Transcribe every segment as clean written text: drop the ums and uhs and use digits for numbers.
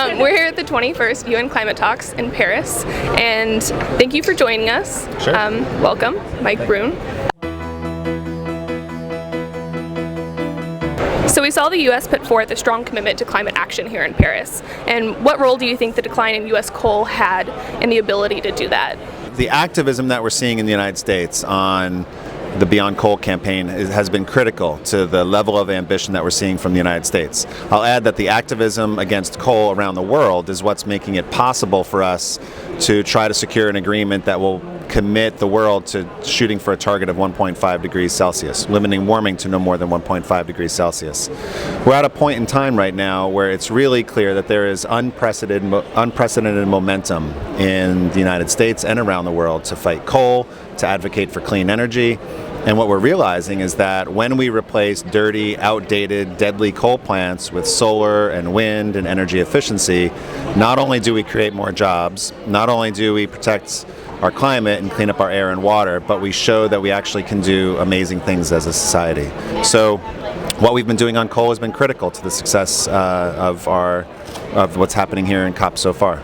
We're here at the 21st UN Climate Talks in Paris, and thank you for joining us. Sure. Welcome, Mike Brune. So we saw the U.S. put forth a strong commitment to climate action here in Paris. And what role do you think the decline in U.S. coal had in the ability to do that? The activism that we're seeing in the United States on the Beyond Coal campaign has been critical to the level of ambition that we're seeing from the United States. I'll add that the activism against coal around the world is what's making it possible for us to try to secure an agreement that will commit the world to shooting for a target of 1.5 degrees Celsius, limiting warming to no more than 1.5 degrees Celsius. We're at a point in time right now where it's really clear that there is unprecedented momentum in the United States and around the world to fight coal, to advocate for clean energy. And what we're realizing is that when we replace dirty, outdated, deadly coal plants with solar and wind and energy efficiency, not only do we create more jobs, not only do we protect our climate and clean up our air and water, but we show that we actually can do amazing things as a society. So what we've been doing on coal has been critical to the success of what's happening here in COP so far.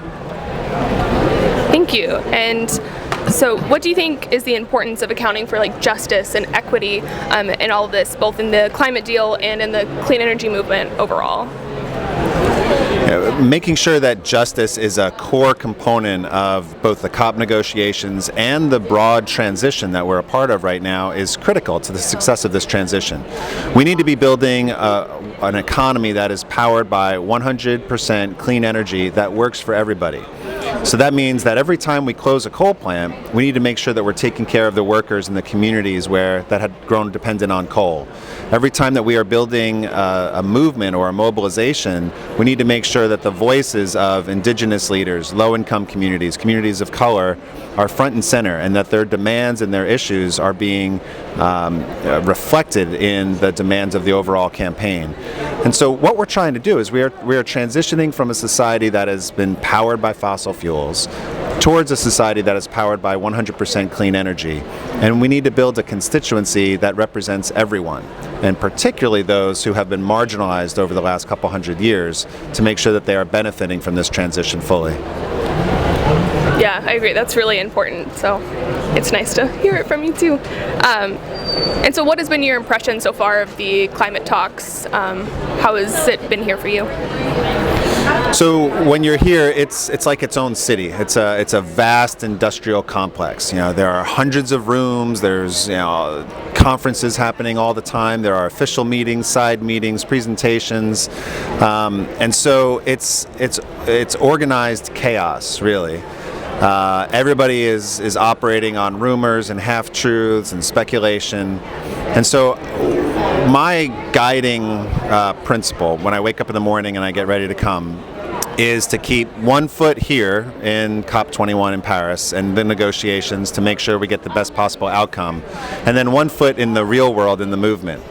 Thank you. And so what do you think is the importance of accounting for justice and equity in all of this, both in the climate deal and in the clean energy movement overall? Making sure that justice is a core component of both the COP negotiations and the broad transition that we're a part of right now is critical to the success of this transition. We need to be building an economy that is powered by 100% clean energy that works for everybody. So that means that every time we close a coal plant, we need to make sure that we're taking care of the workers in the communities that had grown dependent on coal. Every time that we are building a movement or a mobilization, we need to make sure that the voices of indigenous leaders, low-income communities, communities of color are front and center, and that their demands and their issues are being reflected in the demands of the overall campaign. And so what we're trying to do is we are transitioning from a society that has been powered by fossil fuels towards a society that is powered by 100% clean energy. And we need to build a constituency that represents everyone, and particularly those who have been marginalized over the last couple hundred years, to make sure that they are benefiting from this transition fully. Yeah, I agree. That's really important. So it's nice to hear it from you too. And so what has been your impression so far of the climate talks? How has it been here for you? So when you're here, it's like its own city. It's a vast industrial complex. There are hundreds of rooms. There's conferences happening all the time. There are official meetings, side meetings, presentations, and so it's organized chaos, really. Everybody is operating on rumors and half-truths and speculation. And so my guiding principle when I wake up in the morning and I get ready to come is to keep one foot here in COP21 in Paris and the negotiations to make sure we get the best possible outcome, and then one foot in the real world, in the movement.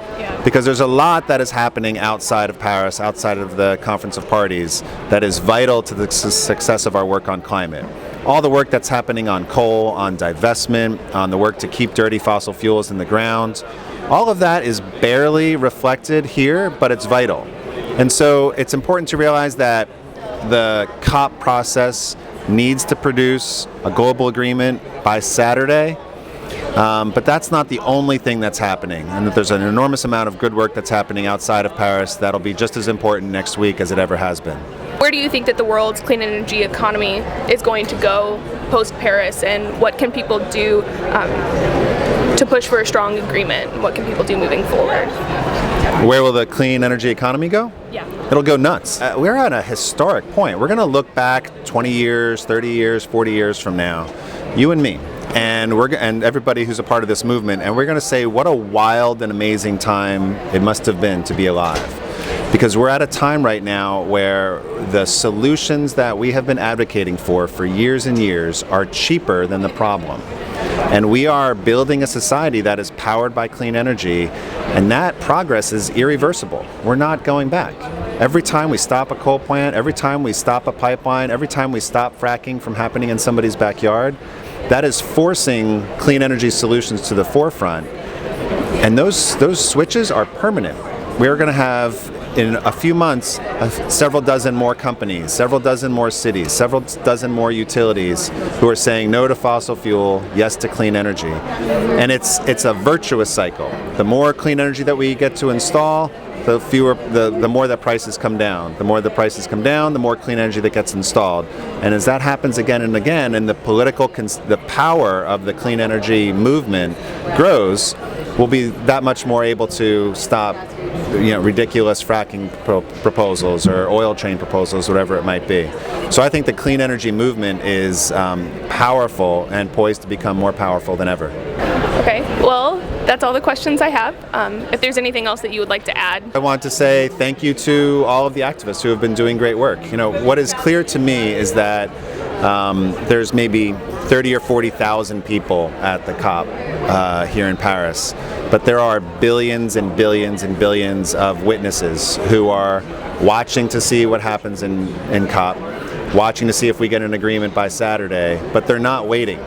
Because there's a lot that is happening outside of Paris, outside of the Conference of Parties, that is vital to the success of our work on climate. All the work that's happening on coal, on divestment, on the work to keep dirty fossil fuels in the ground, all of that is barely reflected here, but it's vital. And so it's important to realize that the COP process needs to produce a global agreement by Saturday. But that's not the only thing that's happening, and that there's an enormous amount of good work that's happening outside of Paris that'll be just as important next week as it ever has been. Where do you think that the world's clean energy economy is going to go post-Paris, and what can people do to push for a strong agreement? What can people do moving forward? Where will the clean energy economy go? Yeah. It'll go nuts. We're at a historic point. We're going to look back 20 years, 30 years, 40 years from now, you and me, and everybody who's a part of this movement, and we're going to say what a wild and amazing time it must have been to be alive. Because we're at a time right now where the solutions that we have been advocating for years and years are cheaper than the problem. And we are building a society that is powered by clean energy, and that progress is irreversible. We're not going back. Every time we stop a coal plant, every time we stop a pipeline, every time we stop fracking from happening in somebody's backyard, that is forcing clean energy solutions to the forefront. And those switches are permanent. We're going to have in a few months, several dozen more companies, several dozen more cities, several dozen more utilities who are saying no to fossil fuel, yes to clean energy. And it's a virtuous cycle. The more clean energy that we get to install, the more that prices come down. The more the prices come down, the more clean energy that gets installed. And as that happens again and again, and the power of the clean energy movement grows, we'll be that much more able to stop, ridiculous fracking proposals or oil train proposals, whatever it might be. So I think the clean energy movement is powerful and poised to become more powerful than ever. Okay, well, that's all the questions I have. If there's anything else that you would like to add. I want to say thank you to all of the activists who have been doing great work. What is clear to me is that there's maybe 30 or 40,000 people at the COP here in Paris, but there are billions and billions and billions of witnesses who are watching to see what happens in COP, watching to see if we get an agreement by Saturday, but they're not waiting.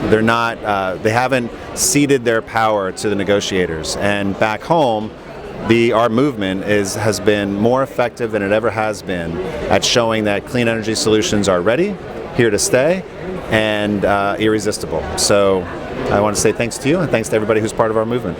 They're not. They haven't ceded their power to the negotiators. And back home, our movement has been more effective than it ever has been at showing that clean energy solutions are ready, here to stay, and irresistible. So I want to say thanks to you and thanks to everybody who's part of our movement.